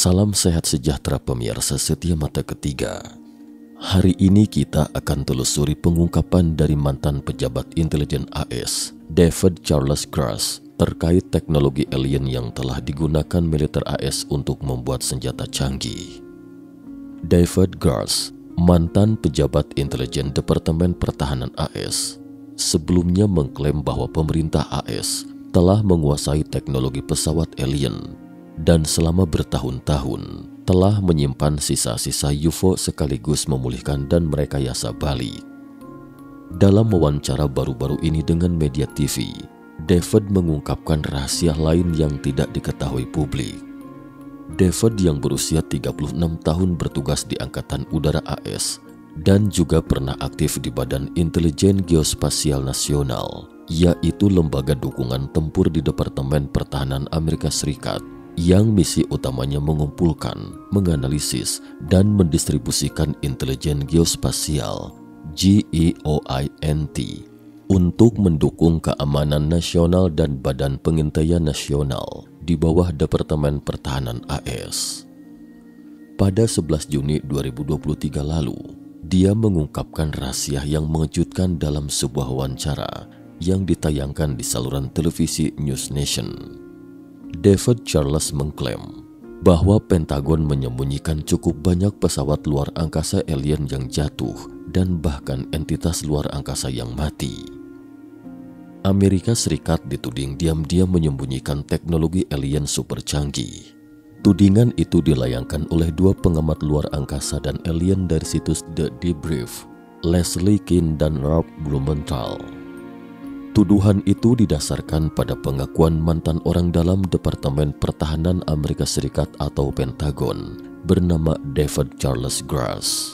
Salam sehat sejahtera pemirsa setia mata ketiga. Hari ini kita akan telusuri pengungkapan dari mantan pejabat intelijen AS, David Charles Gross, terkait teknologi alien yang telah digunakan militer AS untuk membuat senjata canggih. David Gross, mantan pejabat intelijen Departemen Pertahanan AS, sebelumnya mengklaim bahwa pemerintah AS telah menguasai teknologi pesawat alien dan selama bertahun-tahun telah menyimpan sisa-sisa UFO sekaligus memulihkan dan merekayasa balik. Dalam wawancara baru-baru ini dengan media TV, David mengungkapkan rahasia lain yang tidak diketahui publik. David yang berusia 36 tahun bertugas di Angkatan Udara AS dan juga pernah aktif di Badan Intelijen Geospasial Nasional, yaitu lembaga dukungan tempur di Departemen Pertahanan Amerika Serikat yang misi utamanya mengumpulkan, menganalisis, dan mendistribusikan intelijen geospasial (GEOINT) untuk mendukung keamanan nasional dan Badan Pengintaian Nasional di bawah Departemen Pertahanan AS. Pada 11 Juni 2023 lalu, dia mengungkapkan rahasia yang mengejutkan dalam sebuah wawancara yang ditayangkan di saluran televisi News Nation. David Charles mengklaim bahwa Pentagon menyembunyikan cukup banyak pesawat luar angkasa alien yang jatuh dan bahkan entitas luar angkasa yang mati. Amerika Serikat dituding diam-diam menyembunyikan teknologi alien super canggih. Tudingan itu dilayangkan oleh dua pengamat luar angkasa dan alien dari situs The Debrief, Leslie Kean dan Rob Blumenthal. Tuduhan itu didasarkan pada pengakuan mantan orang dalam Departemen Pertahanan Amerika Serikat atau Pentagon bernama David Charles Gross.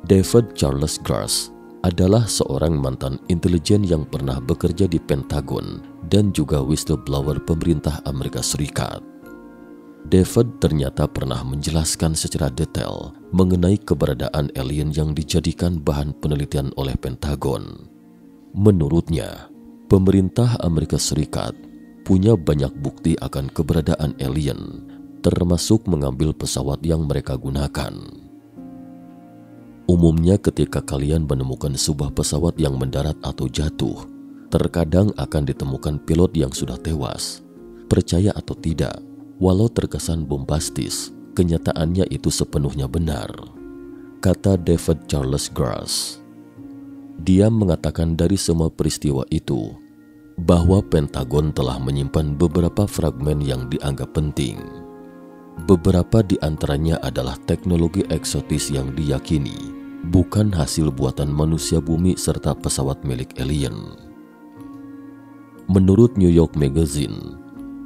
David Charles Gross adalah seorang mantan intelijen yang pernah bekerja di Pentagon dan juga whistleblower pemerintah Amerika Serikat. David ternyata pernah menjelaskan secara detail mengenai keberadaan alien yang dijadikan bahan penelitian oleh Pentagon. Menurutnya, pemerintah Amerika Serikat punya banyak bukti akan keberadaan alien, termasuk mengambil pesawat yang mereka gunakan. Umumnya ketika kalian menemukan sebuah pesawat yang mendarat atau jatuh, terkadang akan ditemukan pilot yang sudah tewas. Percaya atau tidak, walau terkesan bombastis, kenyataannya itu sepenuhnya benar, kata David Charles Gross. Dia mengatakan dari semua peristiwa itu, bahwa Pentagon telah menyimpan beberapa fragmen yang dianggap penting. Beberapa di antaranya adalah teknologi eksotis yang diyakini bukan hasil buatan manusia bumi serta pesawat milik alien. Menurut New York Magazine,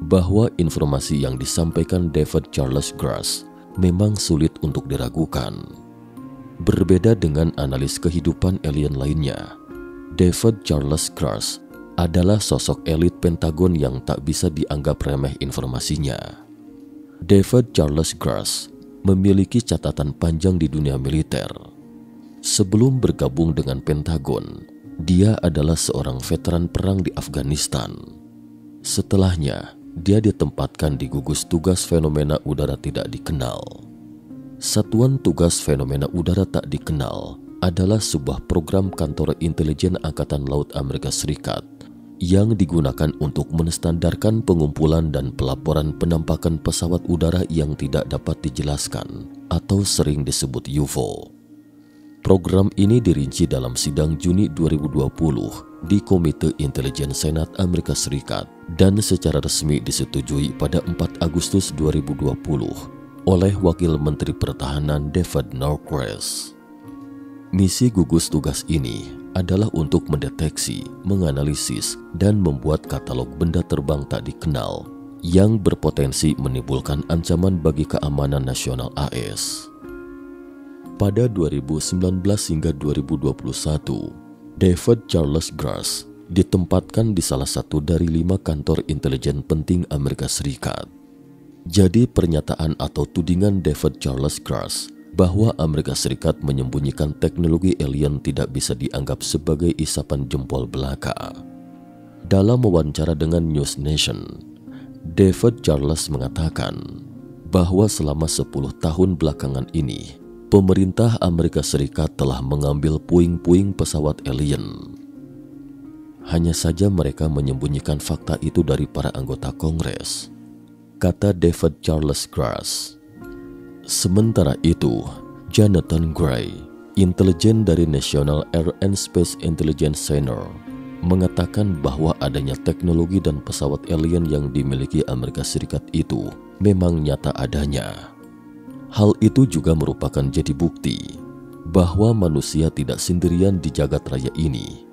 bahwa informasi yang disampaikan David Charles Gross memang sulit untuk diragukan. Berbeda dengan analis kehidupan alien lainnya, David Charles Gross adalah sosok elit Pentagon yang tak bisa dianggap remeh informasinya. David Charles Gross memiliki catatan panjang di dunia militer. Sebelum bergabung dengan Pentagon, dia adalah seorang veteran perang di Afghanistan. Setelahnya, dia ditempatkan di gugus tugas fenomena udara tidak dikenal. Satuan Tugas Fenomena Udara Tak Dikenal adalah sebuah program kantor intelijen Angkatan Laut Amerika Serikat yang digunakan untuk menstandarkan pengumpulan dan pelaporan penampakan pesawat udara yang tidak dapat dijelaskan atau sering disebut UFO. Program ini dirinci dalam sidang Juni 2020 di Komite Intelijen Senat Amerika Serikat dan secara resmi disetujui pada 4 Agustus 2020 oleh Wakil Menteri Pertahanan David Norquist. Misi gugus tugas ini adalah untuk mendeteksi, menganalisis, dan membuat katalog benda terbang tak dikenal yang berpotensi menimbulkan ancaman bagi keamanan nasional AS. Pada 2019 hingga 2021, David Charles Gross ditempatkan di salah satu dari 5 kantor intelijen penting Amerika Serikat. Jadi pernyataan atau tudingan David Charles Gross bahwa Amerika Serikat menyembunyikan teknologi alien tidak bisa dianggap sebagai isapan jempol belaka. Dalam wawancara dengan News Nation, David Charles mengatakan bahwa selama 10 tahun belakangan ini, pemerintah Amerika Serikat telah mengambil puing-puing pesawat alien. Hanya saja mereka menyembunyikan fakta itu dari para anggota Kongres, kata David Charles Grass. Sementara itu, Jonathan Gray, intelijen dari National Air and Space Intelligence Center, mengatakan bahwa adanya teknologi dan pesawat alien yang dimiliki Amerika Serikat itu memang nyata adanya. Hal itu juga merupakan jadi bukti bahwa manusia tidak sendirian di jagat raya ini.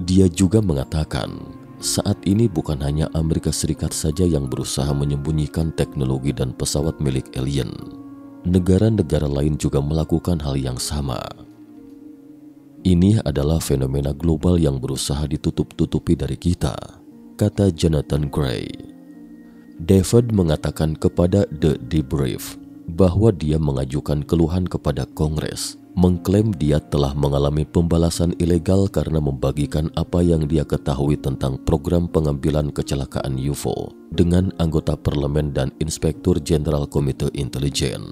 Dia juga mengatakan, saat ini bukan hanya Amerika Serikat saja yang berusaha menyembunyikan teknologi dan pesawat milik alien. Negara-negara lain juga melakukan hal yang sama. Ini adalah fenomena global yang berusaha ditutup-tutupi dari kita, kata Jonathan Gray. David mengatakan kepada The Debrief bahwa dia mengajukan keluhan kepada Kongres, mengklaim dia telah mengalami pembalasan ilegal karena membagikan apa yang dia ketahui tentang program pengambilan kecelakaan UFO dengan anggota parlemen dan inspektur jenderal Komite Intelijen.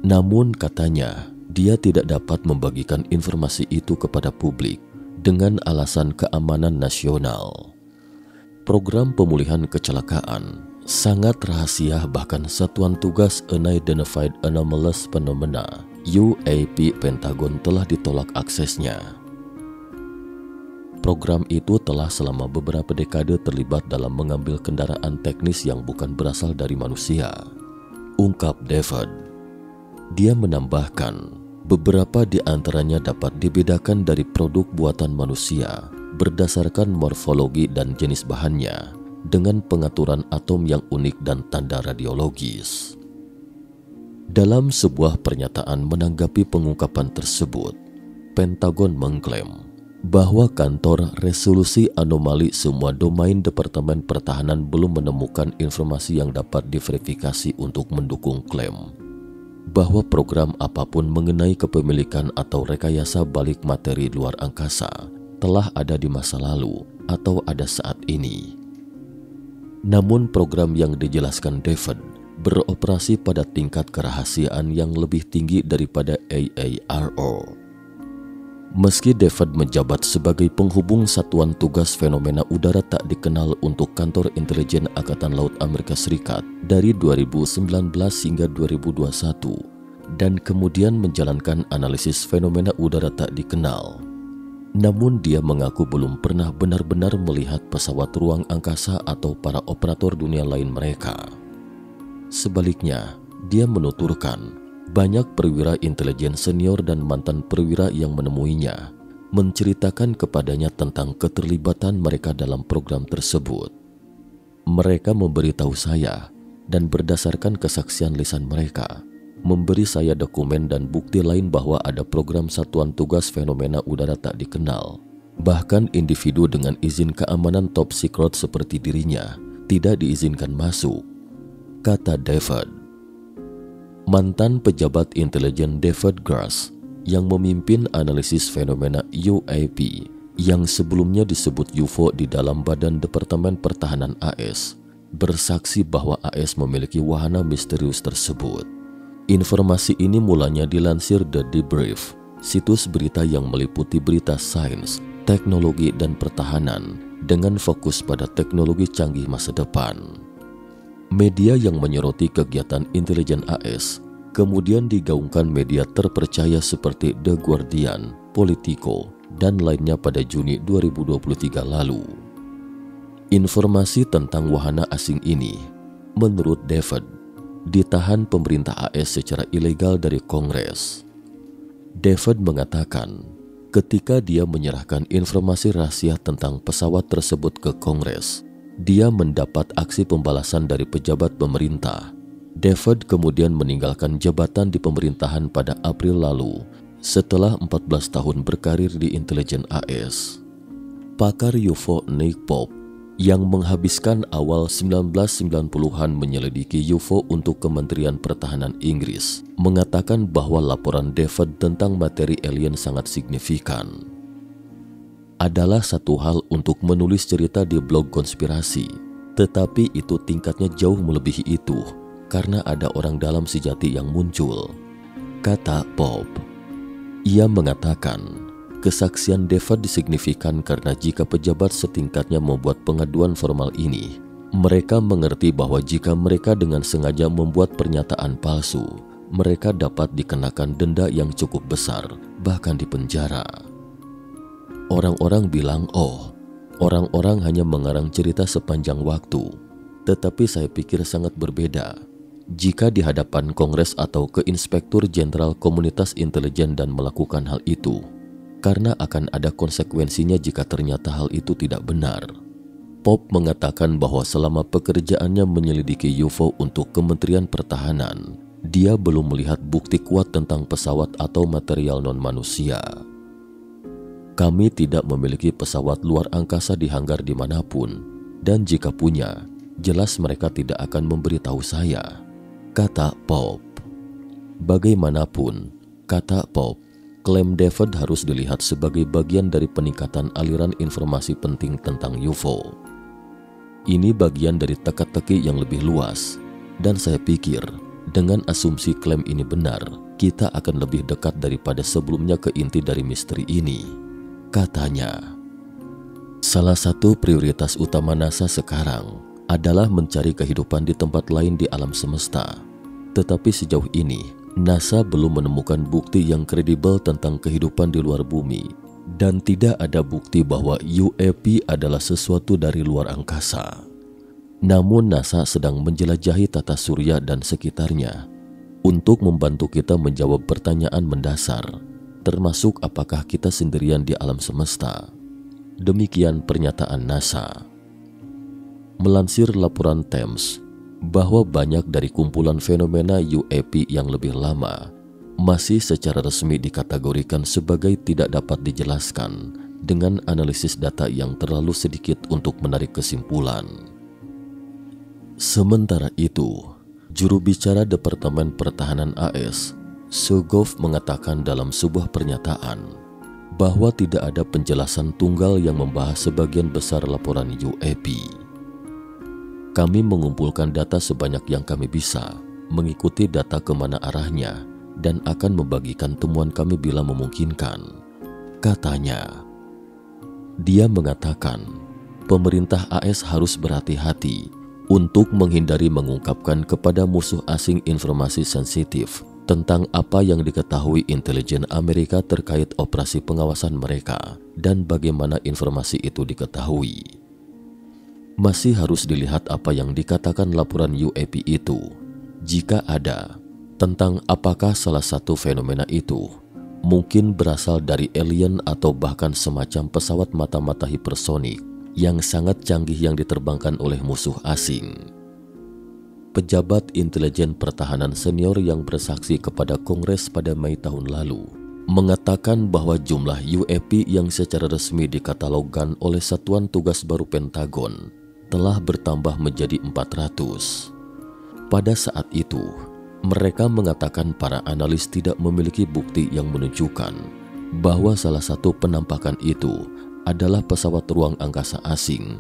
Namun katanya, dia tidak dapat membagikan informasi itu kepada publik dengan alasan keamanan nasional. Program pemulihan kecelakaan sangat rahasia, bahkan Satuan Tugas Unidentified Anomalous Phenomena UAP Pentagon telah ditolak aksesnya. Program itu telah selama beberapa dekade terlibat dalam mengambil kendaraan teknis yang bukan berasal dari manusia, ungkap David. Dia menambahkan, beberapa di antaranya dapat dibedakan dari produk buatan manusia berdasarkan morfologi dan jenis bahannya dengan pengaturan atom yang unik dan tanda radiologis. Dalam sebuah pernyataan menanggapi pengungkapan tersebut, Pentagon mengklaim bahwa kantor resolusi anomali semua domain Departemen Pertahanan belum menemukan informasi yang dapat diverifikasi untuk mendukung klaim bahwa program apapun mengenai kepemilikan atau rekayasa balik materi luar angkasa telah ada di masa lalu atau ada saat ini. Namun program yang dijelaskan David beroperasi pada tingkat kerahasiaan yang lebih tinggi daripada AARO. Meski David menjabat sebagai penghubung Satuan Tugas Fenomena Udara Tak Dikenal untuk Kantor Intelijen Angkatan Laut Amerika Serikat dari 2019 hingga 2021 dan kemudian menjalankan analisis fenomena udara tak dikenal, namun dia mengaku belum pernah benar-benar melihat pesawat ruang angkasa atau para operator dunia lain mereka. Sebaliknya, dia menuturkan banyak perwira intelijen senior dan mantan perwira yang menemuinya menceritakan kepadanya tentang keterlibatan mereka dalam program tersebut. Mereka memberitahu saya dan berdasarkan kesaksian lisan mereka, memberi saya dokumen dan bukti lain bahwa ada program Satuan Tugas Fenomena Udara Tak Dikenal. Bahkan individu dengan izin keamanan top secret seperti dirinya tidak diizinkan masuk, kata David. Mantan pejabat intelijen David Grass yang memimpin analisis fenomena UAP yang sebelumnya disebut UFO di dalam Badan Departemen Pertahanan AS bersaksi bahwa AS memiliki wahana misterius tersebut. Informasi ini mulanya dilansir The Debrief, situs berita yang meliputi berita sains, teknologi, dan pertahanan dengan fokus pada teknologi canggih masa depan. Media yang menyoroti kegiatan intelijen AS kemudian digaungkan media terpercaya seperti The Guardian, Politico, dan lainnya pada Juni 2023 lalu. Informasi tentang wahana asing ini, menurut David, ditahan pemerintah AS secara ilegal dari Kongres. David mengatakan, ketika dia menyerahkan informasi rahasia tentang pesawat tersebut ke Kongres, dia mendapat aksi pembalasan dari pejabat pemerintah. David kemudian meninggalkan jabatan di pemerintahan pada April lalu setelah 14 tahun berkarir di intelijen AS. Pakar UFO Nick Pope yang menghabiskan awal 1990-an menyelidiki UFO untuk Kementerian Pertahanan Inggris mengatakan bahwa laporan David tentang materi alien sangat signifikan. Adalah satu hal untuk menulis cerita di blog konspirasi, tetapi itu tingkatnya jauh melebihi itu, karena ada orang dalam sejati yang muncul, kata Pop. Ia mengatakan, kesaksian David signifikan karena jika pejabat setingkatnya membuat pengaduan formal ini, mereka mengerti bahwa jika mereka dengan sengaja membuat pernyataan palsu, mereka dapat dikenakan denda yang cukup besar, bahkan dipenjara. Orang-orang bilang, oh, orang-orang hanya mengarang cerita sepanjang waktu. Tetapi saya pikir sangat berbeda jika di hadapan Kongres atau ke Inspektur Jenderal Komunitas Intelijen dan melakukan hal itu, karena akan ada konsekuensinya jika ternyata hal itu tidak benar. Pop mengatakan bahwa selama pekerjaannya menyelidiki UFO untuk Kementerian Pertahanan, dia belum melihat bukti kuat tentang pesawat atau material non-manusia. Kami tidak memiliki pesawat luar angkasa di hanggar dimanapun, dan jika punya, jelas mereka tidak akan memberitahu saya, kata Pop. Bagaimanapun, kata Pop, klaim David harus dilihat sebagai bagian dari peningkatan aliran informasi penting tentang UFO. Ini bagian dari teka-teki yang lebih luas, dan saya pikir dengan asumsi klaim ini benar, kita akan lebih dekat daripada sebelumnya ke inti dari misteri ini, katanya. Salah satu prioritas utama NASA sekarang adalah mencari kehidupan di tempat lain di alam semesta. Tetapi sejauh ini, NASA belum menemukan bukti yang kredibel tentang kehidupan di luar bumi, dan tidak ada bukti bahwa UAP adalah sesuatu dari luar angkasa. Namun NASA sedang menjelajahi tata surya dan sekitarnya untuk membantu kita menjawab pertanyaan mendasar, termasuk apakah kita sendirian di alam semesta. Demikian pernyataan NASA. Melansir laporan Times bahwa banyak dari kumpulan fenomena UAP yang lebih lama masih secara resmi dikategorikan sebagai tidak dapat dijelaskan dengan analisis data yang terlalu sedikit untuk menarik kesimpulan. Sementara itu, juru bicara Departemen Pertahanan AS, Sugov, mengatakan dalam sebuah pernyataan bahwa tidak ada penjelasan tunggal yang membahas sebagian besar laporan UAP. Kami mengumpulkan data sebanyak yang kami bisa, mengikuti data kemana arahnya, dan akan membagikan temuan kami bila memungkinkan, katanya. Dia mengatakan, pemerintah AS harus berhati-hati untuk menghindari mengungkapkan kepada musuh asing informasi sensitif tentang apa yang diketahui intelijen Amerika terkait operasi pengawasan mereka dan bagaimana informasi itu diketahui. Masih harus dilihat apa yang dikatakan laporan UAP itu, jika ada, tentang apakah salah satu fenomena itu mungkin berasal dari alien atau bahkan semacam pesawat mata-mata hipersonik yang sangat canggih yang diterbangkan oleh musuh asing. Pejabat intelijen pertahanan senior yang bersaksi kepada Kongres pada Mei tahun lalu mengatakan bahwa jumlah UAP yang secara resmi dikatalogkan oleh Satuan Tugas Baru Pentagon telah bertambah menjadi 400. Pada saat itu, mereka mengatakan para analis tidak memiliki bukti yang menunjukkan bahwa salah satu penampakan itu adalah pesawat ruang angkasa asing,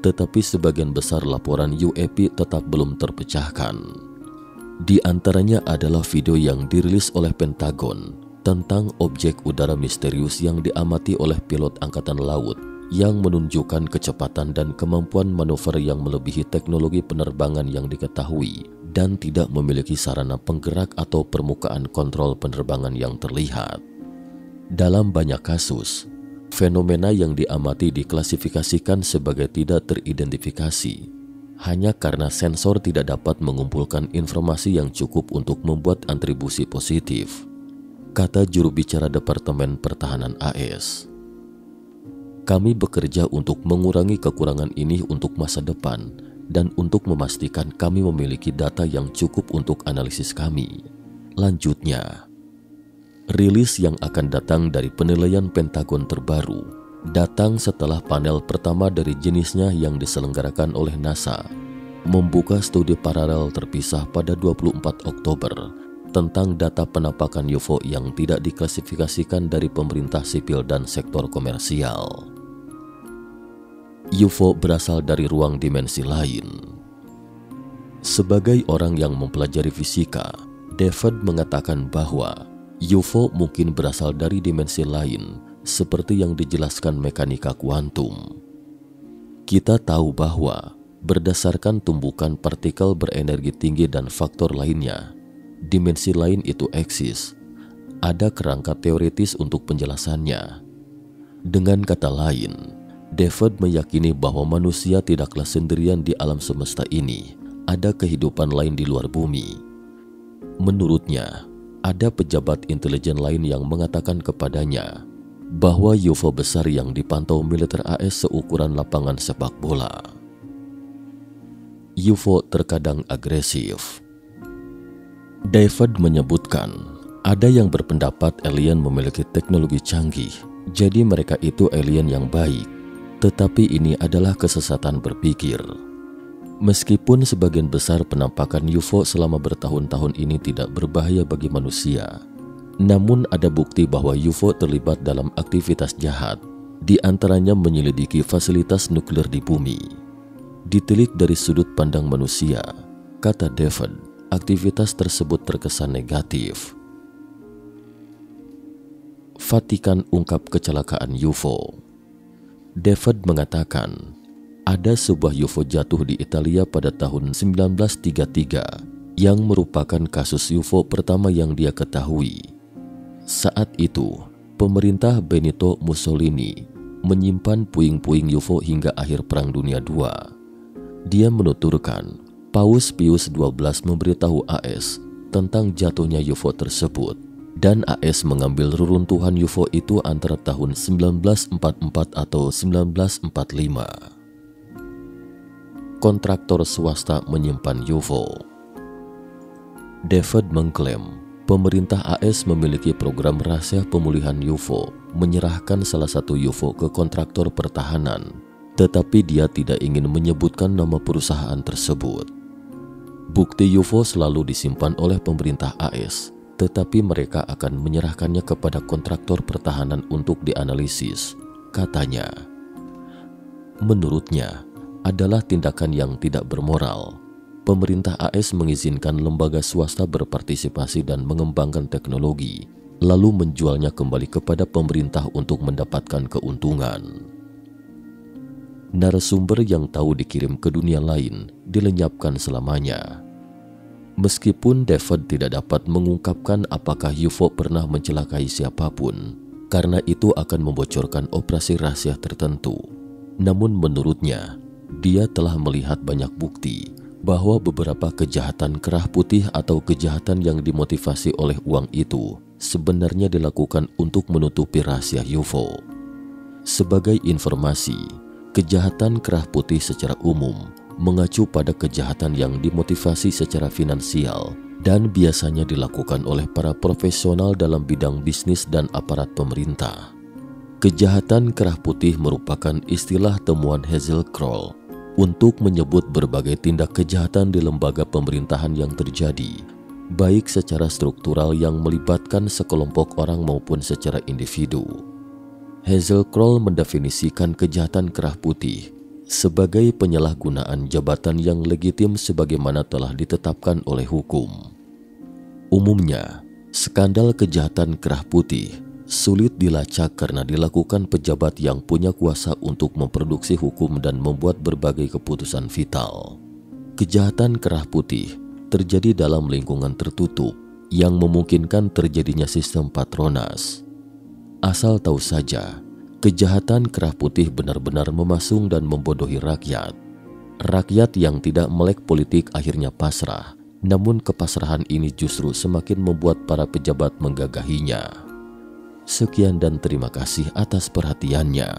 tetapi sebagian besar laporan UAP tetap belum terpecahkan. Di antaranya adalah video yang dirilis oleh Pentagon tentang objek udara misterius yang diamati oleh pilot angkatan laut yang menunjukkan kecepatan dan kemampuan manuver yang melebihi teknologi penerbangan yang diketahui dan tidak memiliki sarana penggerak atau permukaan kontrol penerbangan yang terlihat. Dalam banyak kasus, fenomena yang diamati diklasifikasikan sebagai tidak teridentifikasi hanya karena sensor tidak dapat mengumpulkan informasi yang cukup untuk membuat atribusi positif, kata juru bicara Departemen Pertahanan AS. Kami bekerja untuk mengurangi kekurangan ini untuk masa depan dan untuk memastikan kami memiliki data yang cukup untuk analisis kami. Lanjutnya, rilis yang akan datang dari penilaian Pentagon terbaru datang setelah panel pertama dari jenisnya yang diselenggarakan oleh NASA membuka studi paralel terpisah pada 24 Oktober tentang data penampakan UFO yang tidak diklasifikasikan dari pemerintah sipil dan sektor komersial. UFO berasal dari ruang dimensi lain. Sebagai orang yang mempelajari fisika, David mengatakan bahwa UFO mungkin berasal dari dimensi lain seperti yang dijelaskan mekanika kuantum. Kita tahu bahwa berdasarkan tumbukan partikel berenergi tinggi dan faktor lainnya, dimensi lain itu eksis. Ada kerangka teoritis untuk penjelasannya. Dengan kata lain, David meyakini bahwa manusia tidaklah sendirian di alam semesta ini. Ada kehidupan lain di luar bumi. Menurutnya, ada pejabat intelijen lain yang mengatakan kepadanya bahwa UFO besar yang dipantau militer AS seukuran lapangan sepak bola. UFO terkadang agresif. David menyebutkan, ada yang berpendapat alien memiliki teknologi canggih, jadi mereka itu alien yang baik. Tetapi ini adalah kesesatan berpikir. Meskipun sebagian besar penampakan UFO selama bertahun-tahun ini tidak berbahaya bagi manusia, namun ada bukti bahwa UFO terlibat dalam aktivitas jahat, di antaranya menyelidiki fasilitas nuklir di bumi. Ditilik dari sudut pandang manusia, kata David, aktivitas tersebut terkesan negatif. Vatikan ungkap kecelakaan UFO. David mengatakan, ada sebuah UFO jatuh di Italia pada tahun 1933 yang merupakan kasus UFO pertama yang dia ketahui. Saat itu, pemerintah Benito Mussolini menyimpan puing-puing UFO hingga akhir Perang Dunia II. Dia menuturkan, Paus Pius XII memberitahu AS tentang jatuhnya UFO tersebut, dan AS mengambil reruntuhan UFO itu antara tahun 1944 atau 1945. Kontraktor swasta menyimpan UFO. David mengklaim pemerintah AS memiliki program rahasia pemulihan UFO, menyerahkan salah satu UFO ke kontraktor pertahanan, tetapi dia tidak ingin menyebutkan nama perusahaan tersebut. Bukti UFO selalu disimpan oleh pemerintah AS, tetapi mereka akan menyerahkannya kepada kontraktor pertahanan untuk dianalisis, katanya. Menurutnya, adalah tindakan yang tidak bermoral. Pemerintah AS mengizinkan lembaga swasta berpartisipasi dan mengembangkan teknologi, lalu menjualnya kembali kepada pemerintah untuk mendapatkan keuntungan. Narasumber yang tahu dikirim ke dunia lain dilenyapkan selamanya. Meskipun David tidak dapat mengungkapkan apakah UFO pernah mencelakai siapapun, karena itu akan membocorkan operasi rahasia tertentu. Namun menurutnya, dia telah melihat banyak bukti bahwa beberapa kejahatan kerah putih atau kejahatan yang dimotivasi oleh uang itu sebenarnya dilakukan untuk menutupi rahasia UFO. Sebagai informasi, kejahatan kerah putih secara umum mengacu pada kejahatan yang dimotivasi secara finansial dan biasanya dilakukan oleh para profesional dalam bidang bisnis dan aparat pemerintah. Kejahatan kerah putih merupakan istilah temuan Hazel Kroll untuk menyebut berbagai tindak kejahatan di lembaga pemerintahan yang terjadi, baik secara struktural yang melibatkan sekelompok orang maupun secara individu. Hazel Kroll mendefinisikan kejahatan kerah putih sebagai penyalahgunaan jabatan yang legitim sebagaimana telah ditetapkan oleh hukum. Umumnya, skandal kejahatan kerah putih sulit dilacak karena dilakukan pejabat yang punya kuasa untuk memproduksi hukum dan membuat berbagai keputusan vital. Kejahatan kerah putih terjadi dalam lingkungan tertutup yang memungkinkan terjadinya sistem patronas. Asal tahu saja, kejahatan kerah putih benar-benar memasung dan membodohi rakyat. Rakyat yang tidak melek politik akhirnya pasrah, namun kepasrahan ini justru semakin membuat para pejabat menggagahinya. Sekian dan terima kasih atas perhatiannya.